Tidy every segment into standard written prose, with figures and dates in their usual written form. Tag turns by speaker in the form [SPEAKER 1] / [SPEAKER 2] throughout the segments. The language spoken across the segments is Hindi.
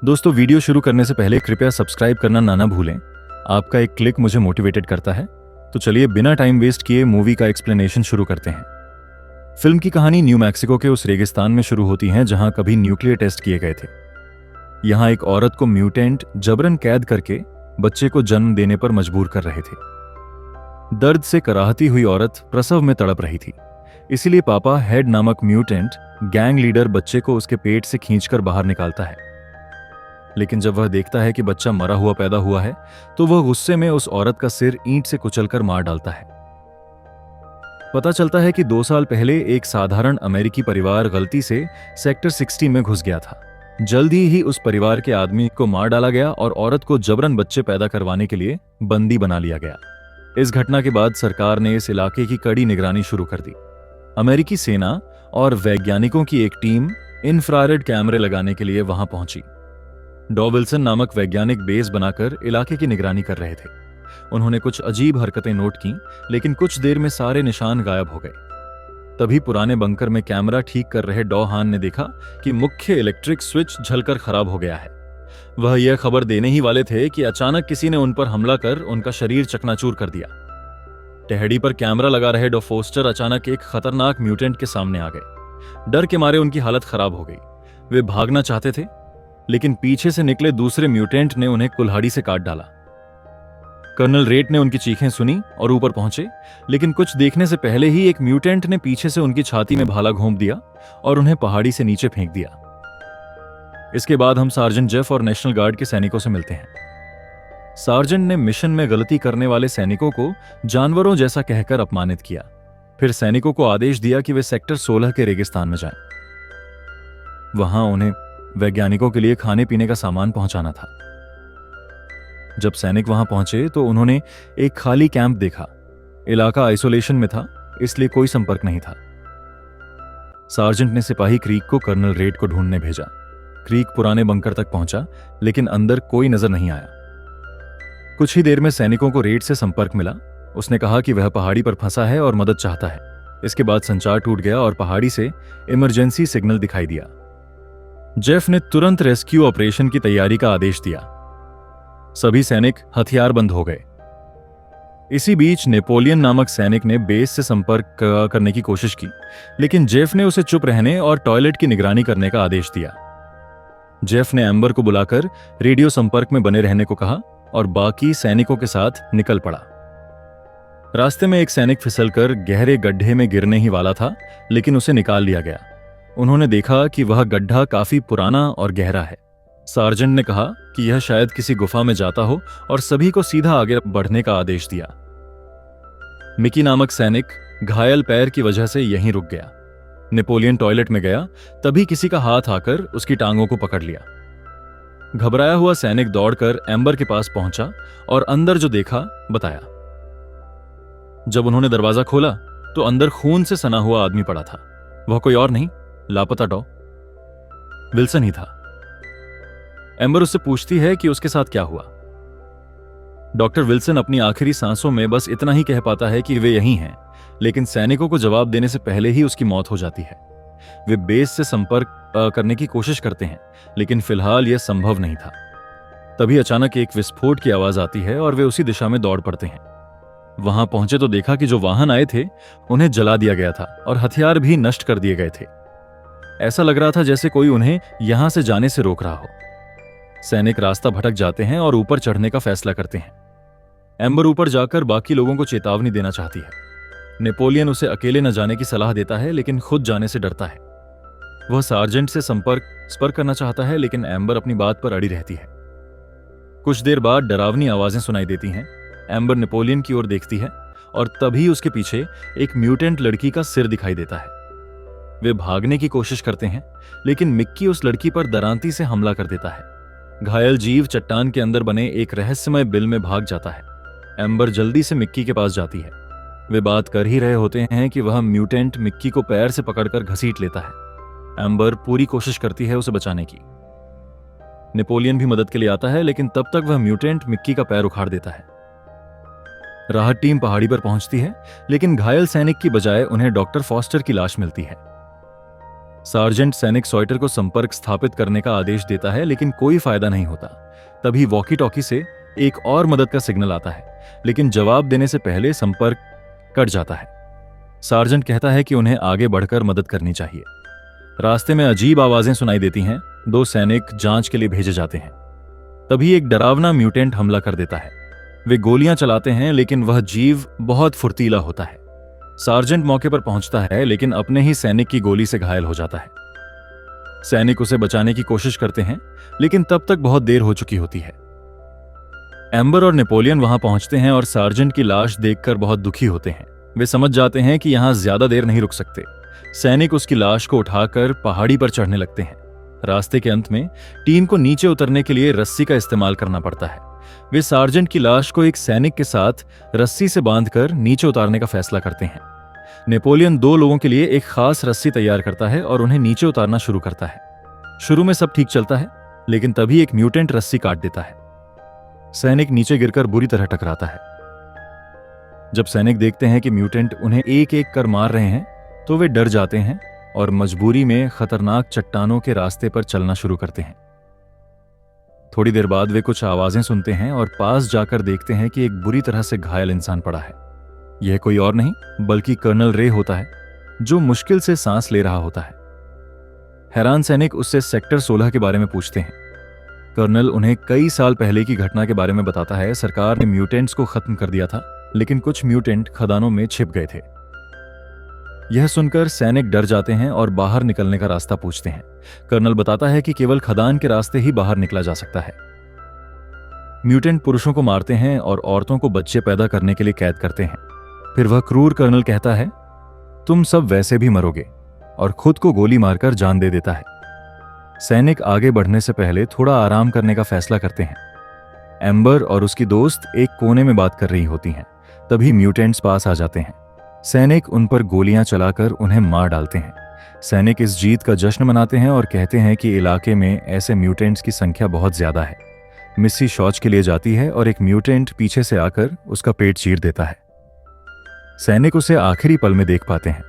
[SPEAKER 1] दोस्तों, वीडियो शुरू करने से पहले कृपया सब्सक्राइब करना ना भूलें। आपका एक क्लिक मुझे मोटिवेटेड करता है। तो चलिए बिना टाइम वेस्ट किए मूवी का एक्सप्लेनेशन शुरू करते हैं। फिल्म की कहानी न्यू मैक्सिको के उस रेगिस्तान में शुरू होती है जहां कभी न्यूक्लियर टेस्ट किए गए थे। यहां एक औरत को म्यूटेंट जबरन कैद करके बच्चे को जन्म देने पर मजबूर कर रहे थे। दर्द से कराहती हुई औरत प्रसव में तड़प रही थी। इसीलिए पापा हेड नामक म्यूटेंट गैंग लीडर बच्चे को उसके पेट से खींचकर बाहर निकालता है। लेकिन जब वह देखता है कि बच्चा मरा हुआ पैदा हुआ है तो वह गुस्से में उस औरत का सिर ईंट से कुचलकर मार डालता है। पता चलता है कि 2 साल पहले एक साधारण अमेरिकी परिवार गलती से सेक्टर 60 में घुस गया था। जल्द ही उस परिवार के आदमी को मार डाला गया और औरत को जबरन बच्चे पैदा करवाने के लिए बंदी बना लिया गया। इस घटना के बाद सरकार ने इस इलाके की कड़ी निगरानी शुरू कर दी। अमेरिकी सेना और वैज्ञानिकों की एक टीम इंफ्रारेड कैमरे लगाने के लिए वहां पहुंची। डॉ विल्सन नामक वैज्ञानिक बेस बनाकर इलाके की निगरानी कर रहे थे। उन्होंने कुछ अजीब हरकतें नोट की, लेकिन कुछ देर में सारे निशान गायब हो गए। तभी पुराने बंकर में कैमरा ठीक कर रहे डॉ हान ने देखा कि मुख्य इलेक्ट्रिक स्विच झलकर खराब हो गया है। वह यह खबर देने ही वाले थे कि अचानक किसी ने उन पर हमला कर उनका शरीर चकनाचूर कर दिया। टेहडी पर कैमरा लगा रहे डॉ फोस्टर अचानक एक खतरनाक म्यूटेंट के सामने आ गए। डर के मारे उनकी हालत खराब हो गई। वे भागना चाहते थे, लेकिन पीछे से निकले दूसरे म्यूटेंट ने उन्हें कुल्हाड़ी से काट डाला। कर्नल रेट ने उनकी चीखें सुनी और ऊपर पहुंचे, लेकिन कुछ देखने से पहले ही एक म्यूटेंट ने पीछे से उनकी छाती में भाला घोंप दिया और उन्हें पहाड़ी से नीचे फेंक दिया। इसके बाद हम सार्जेंट जेफ और नेशनल गार्ड के सैनिकों से मिलते हैं। सार्जेंट ने मिशन में गलती करने वाले सैनिकों को जानवरों जैसा कहकर अपमानित किया। फिर सैनिकों को आदेश दिया कि वे सेक्टर 16 के रेगिस्तान में जाएं। वहां उन्हें वैज्ञानिकों के लिए खाने पीने का सामान पहुंचाना था। जब सैनिक वहां पहुंचे तो उन्होंने एक खाली कैंप देखा। इलाका आइसोलेशन में था, इसलिए कोई संपर्क नहीं था। सार्जेंट ने सिपाही क्रीक को कर्नल रेड को ढूंढने भेजा। क्रीक पुराने बंकर तक पहुंचा, लेकिन अंदर कोई नजर नहीं आया। कुछ ही देर में सैनिकों को रेड से संपर्क मिला। उसने कहा कि वह पहाड़ी पर फंसा है और मदद चाहता है। इसके बाद संचार टूट गया और पहाड़ी से इमरजेंसी सिग्नल दिखाई दिया। जेफ ने तुरंत रेस्क्यू ऑपरेशन की तैयारी का आदेश दिया। सभी सैनिक हथियारबंद हो गए। इसी बीच नेपोलियन नामक सैनिक ने बेस से संपर्क करने की कोशिश की, लेकिन जेफ ने उसे चुप रहने और टॉयलेट की निगरानी करने का आदेश दिया। जेफ ने एम्बर को बुलाकर रेडियो संपर्क में बने रहने को कहा और बाकी सैनिकों के साथ निकल पड़ा। रास्ते में एक सैनिक फिसलकर गहरे गड्ढे में गिरने ही वाला था, लेकिन उसे निकाल लिया गया। उन्होंने देखा कि वह गड्ढा काफी पुराना और गहरा है। सार्जेंट ने कहा कि यह शायद किसी गुफा में जाता हो और सभी को सीधा आगे बढ़ने का आदेश दिया। मिकी नामक सैनिक घायल पैर की वजह से यहीं रुक गया। नेपोलियन टॉयलेट में गया, तभी किसी का हाथ आकर उसकी टांगों को पकड़ लिया। घबराया हुआ सैनिक दौड़कर एम्बर के पास पहुंचा और अंदर जो देखा बताया। जब उन्होंने दरवाजा खोला तो अंदर खून से सना हुआ आदमी पड़ा था। वह कोई और नहीं, लापता डॉ विल्सन ही था। एम्बर उससे पूछती है कि उसके साथ क्या हुआ। डॉक्टर विल्सन अपनी आखिरी सांसों में बस इतना ही कह पाता है कि वे यहीं हैं, लेकिन सैनिकों को जवाब देने से पहले ही उसकी मौत हो जाती है। वे बेस से संपर्क करने की कोशिश करते हैं, लेकिन फिलहाल यह संभव नहीं था। तभी अचानक एक विस्फोट की आवाज आती है और वे उसी दिशा में दौड़ पड़ते हैं। वहां पहुंचे तो देखा कि जो वाहन आए थे उन्हें जला दिया गया था और हथियार भी नष्ट कर दिए गए थे। ऐसा लग रहा था जैसे कोई उन्हें यहां से जाने से रोक रहा हो। सैनिक रास्ता भटक जाते हैं और ऊपर चढ़ने का फैसला करते हैं। एम्बर ऊपर जाकर बाकी लोगों को चेतावनी देना चाहती है। नेपोलियन उसे अकेले न जाने की सलाह देता है, लेकिन खुद जाने से डरता है। वह सार्जेंट से संपर्क करना चाहता है, लेकिन एम्बर अपनी बात पर अड़ी रहती है। कुछ देर बाद डरावनी आवाजें सुनाई देती हैं। एम्बर नेपोलियन की ओर देखती है और तभी उसके पीछे एक म्यूटेंट लड़की का सिर दिखाई देता है। वे भागने की कोशिश करते हैं, लेकिन मिक्की उस लड़की पर दरांती से हमला कर देता है। घायल जीव चट्टान के अंदर बने एक रहस्यमय बिल में भाग जाता है। एम्बर जल्दी से मिक्की के पास जाती है। वे बात कर ही रहे होते हैं कि वह म्यूटेंट मिक्की को पैर से पकड़कर घसीट लेता है। एम्बर पूरी कोशिश करती है उसे बचाने की। नेपोलियन भी मदद के लिए आता है, लेकिन तब तक वह म्यूटेंट मिक्की का पैर उखाड़ देता है। राहत टीम पहाड़ी पर पहुंचती है, लेकिन घायल सैनिक की बजाय उन्हें डॉक्टर फॉस्टर की लाश मिलती है। सार्जेंट सैनिक सॉइटर को संपर्क स्थापित करने का आदेश देता है, लेकिन कोई फायदा नहीं होता। तभी वॉकी टॉकी से एक और मदद का सिग्नल आता है, लेकिन जवाब देने से पहले संपर्क कट जाता है। सार्जेंट कहता है कि उन्हें आगे बढ़कर मदद करनी चाहिए। रास्ते में अजीब आवाजें सुनाई देती हैं। 2 सैनिक जांच के लिए भेजे जाते हैं। तभी एक डरावना म्यूटेंट हमला कर देता है। वे गोलियां चलाते हैं, लेकिन वह जीव बहुत फुर्तीला होता है। सार्जेंट मौके पर पहुंचता है, लेकिन अपने ही सैनिक की गोली से घायल हो जाता है। सैनिक उसे बचाने की कोशिश करते हैं, लेकिन तब तक बहुत देर हो चुकी होती है। एम्बर और नेपोलियन वहां पहुंचते हैं और सार्जेंट की लाश देखकर बहुत दुखी होते हैं। वे समझ जाते हैं कि यहां ज्यादा देर नहीं रुक सकते। सैनिक उसकी लाश को उठाकर पहाड़ी पर चढ़ने लगते हैं। रास्ते के अंत में टीम को नीचे उतरने के लिए रस्सी का इस्तेमाल करना पड़ता है। वे सार्जेंट की लाश को एक सैनिक के साथ रस्सी से बांधकर नीचे उतारने का फैसला करते हैं। नेपोलियन 2 लोगों के लिए एक खास रस्सी तैयार करता है और उन्हें नीचे उतारना शुरू करता है। शुरू में सब ठीक चलता है, लेकिन तभी एक म्यूटेंट रस्सी काट देता है। सैनिक नीचे गिरकर बुरी तरह टकराता है। जब सैनिक देखते हैं कि म्यूटेंट उन्हें एक एक कर मार रहे हैं, तो वे डर जाते हैं और मजबूरी में खतरनाक चट्टानों के रास्ते पर चलना शुरू करते हैं। थोड़ी देर बाद वे कुछ आवाजें सुनते हैं और पास जाकर देखते हैं कि एक बुरी तरह से घायल इंसान पड़ा है। यह कोई और नहीं बल्कि कर्नल रे होता है, जो मुश्किल से सांस ले रहा होता है। हैरान सैनिक उससे सेक्टर 16 के बारे में पूछते हैं। कर्नल उन्हें कई साल पहले की घटना के बारे में बताता है। सरकार ने म्यूटेंट्स को खत्म कर दिया था, लेकिन कुछ म्यूटेंट खदानों में छिप गए थे। यह सुनकर सैनिक डर जाते हैं और बाहर निकलने का रास्ता पूछते हैं। कर्नल बताता है कि केवल खदान के रास्ते ही बाहर निकला जा सकता है। म्यूटेंट पुरुषों को मारते हैं और औरतों को बच्चे पैदा करने के लिए कैद करते हैं। फिर वह क्रूर कर्नल कहता है, तुम सब वैसे भी मरोगे, और खुद को गोली मारकर जान दे देता है। सैनिक आगे बढ़ने से पहले थोड़ा आराम करने का फैसला करते हैं। एम्बर और उसकी दोस्त एक कोने में बात कर रही होती हैं। तभी म्यूटेंट्स पास आ जाते हैं। सैनिक उन पर गोलियां चलाकर उन्हें मार डालते हैं। सैनिक इस जीत का जश्न मनाते हैं और कहते हैं कि इलाके में ऐसे म्यूटेंट्स की संख्या बहुत ज्यादा है। मिस्सी शौच के लिए जाती है और एक म्यूटेंट पीछे से आकर उसका पेट चीर देता है। सैनिक उसे आखिरी पल में देख पाते हैं।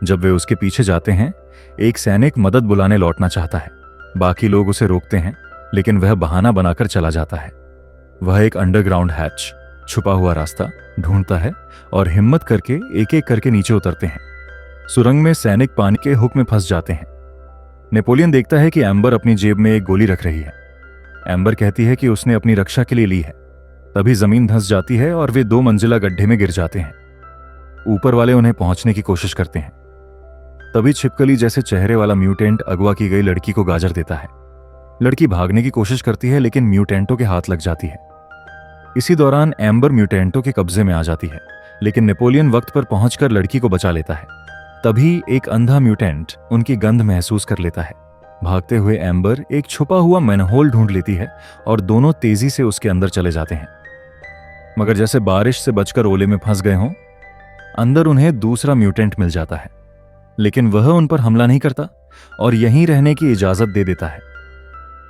[SPEAKER 1] जब वे उसके पीछे जाते हैं, एक सैनिक मदद बुलाने लौटना चाहता है। बाकी लोग उसे रोकते हैं, लेकिन वह बहाना बनाकर चला जाता है। वह एक अंडरग्राउंड हैच, छुपा हुआ रास्ता ढूंढता है और हिम्मत करके एक एक करके नीचे उतरते हैं। सुरंग में सैनिक पानी के हुक में फंस जाते हैं। नेपोलियन देखता है कि एम्बर अपनी जेब में एक गोली रख रही है। एम्बर कहती है कि उसने अपनी रक्षा के लिए ली है। तभी जमीन धंस जाती है और वे 2 मंजिला गड्ढे में गिर जाते हैं। ऊपर वाले उन्हें पहुंचने की कोशिश करते हैं। तभी छिपकली जैसे चेहरे वाला म्यूटेंट अगवा की गई लड़की को गाजर देता है। लड़की भागने की कोशिश करती है, लेकिन म्यूटेंटों के हाथ लग जाती है। इसी दौरान एम्बर म्यूटेंटों के कब्जे में आ जाती है, लेकिन नेपोलियन वक्त पर पहुंचकर लड़की को बचा लेता है। तभी एक अंधा म्यूटेंट उनकी गंध महसूस कर लेता है। भागते हुए एम्बर एक छुपा हुआ मैनहोल ढूंढ लेती है और दोनों तेजी से उसके अंदर चले जाते हैं। मगर जैसे बारिश से बचकर ओले में फंस गए हों, अंदर उन्हें दूसरा म्यूटेंट मिल जाता है, लेकिन वह उन पर हमला नहीं करता और यहीं रहने की इजाजत दे देता है।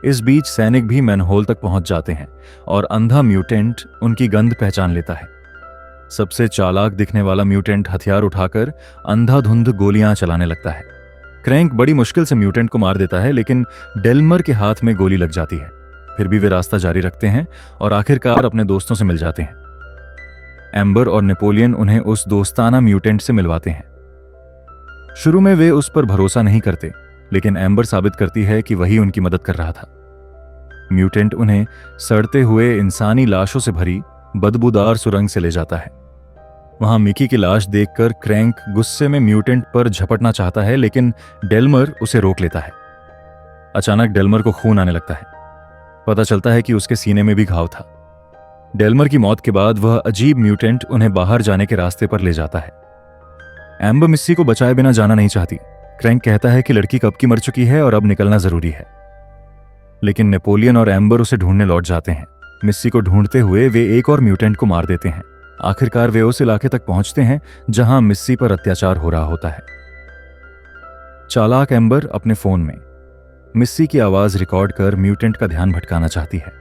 [SPEAKER 1] इस बीच सैनिक भी मैनहोल तक पहुंच जाते हैं और अंधा म्यूटेंट उनकी गंध पहचान लेता है। सबसे चालाक दिखने वाला म्यूटेंट हथियार उठाकर अंधाधुंध गोलियां चलाने लगता है। क्रैंक बड़ी मुश्किल से म्यूटेंट को मार देता है, लेकिन डेल्मर के हाथ में गोली लग जाती है। फिर भी वे रास्ता जारी रखते हैं और आखिरकार अपने दोस्तों से मिल जाते हैं। एम्बर और नेपोलियन उन्हें उस दोस्ताना म्यूटेंट से मिलवाते हैं। शुरू में वे उस पर भरोसा नहीं करते, लेकिन एम्बर साबित करती है कि वही उनकी मदद कर रहा था। म्यूटेंट उन्हें सड़ते हुए इंसानी लाशों से भरी बदबूदार सुरंग से ले जाता है। वहां मिकी की लाश देखकर क्रैंक गुस्से में म्यूटेंट पर झपटना चाहता है, लेकिन डेल्मर उसे रोक लेता है। अचानक डेल्मर को खून आने लगता है। पता चलता है कि उसके सीने में भी घाव था। डेल्मर की मौत के बाद वह अजीब म्यूटेंट उन्हें बाहर जाने के रास्ते पर ले जाता है। एम्बर मिस्सी को बचाए बिना जाना नहीं चाहती। क्रैंक कहता है कि लड़की कब की मर चुकी है और अब निकलना जरूरी है, लेकिन नेपोलियन और एम्बर उसे ढूंढने लौट जाते हैं। मिस्सी को ढूंढते हुए वे एक और म्यूटेंट को मार देते हैं। आखिरकार वे उस इलाके तक पहुंचते हैं जहां मिस्सी पर अत्याचार हो रहा होता है। चालाक एम्बर अपने फोन में मिस्सी की आवाज रिकॉर्ड कर म्यूटेंट का ध्यान भटकाना चाहती है।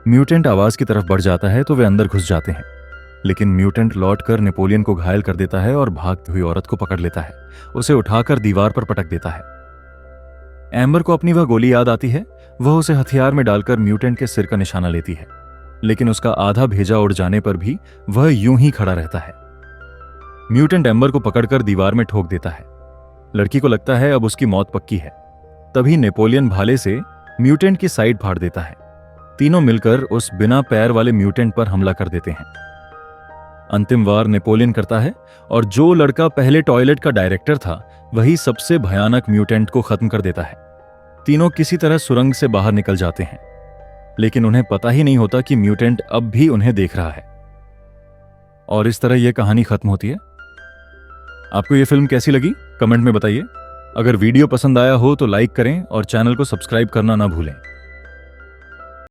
[SPEAKER 1] म्यूटेंट आवाज की तरफ बढ़ जाता है तो वे अंदर घुस जाते हैं, लेकिन म्यूटेंट लौटकर नेपोलियन को घायल कर देता है और भागती हुई औरत को पकड़ लेता है। उसे उठाकर दीवार पर पटक देता है। एम्बर को अपनी वह गोली याद आती है। वह उसे हथियार में डालकर म्यूटेंट के सिर का निशाना लेती है, लेकिन उसका आधा भेजा उड़ जाने पर भी वह यूं ही खड़ा रहता है। म्यूटेंट एम्बर को पकड़कर दीवार में ठोक देता है। लड़की को लगता है अब उसकी मौत पक्की है। तभी नेपोलियन भाले से म्यूटेंट की साइड फाड़ देता है। तीनों मिलकर उस बिना पैर वाले म्यूटेंट पर हमला कर देते हैं। अंतिम वार नेपोलियन करता है और जो लड़का पहले टॉयलेट का डायरेक्टर था वही सबसे भयानक म्यूटेंट को खत्म कर देता है। तीनों किसी तरह सुरंग से बाहर निकल जाते हैं, लेकिन उन्हें पता ही नहीं होता कि म्यूटेंट अब भी उन्हें देख रहा है। और इस तरह यह कहानी खत्म होती है। आपको यह फिल्म कैसी लगी कमेंट में बताइए। अगर वीडियो पसंद आया हो तो लाइक करें और चैनल को सब्सक्राइब करना ना भूलें।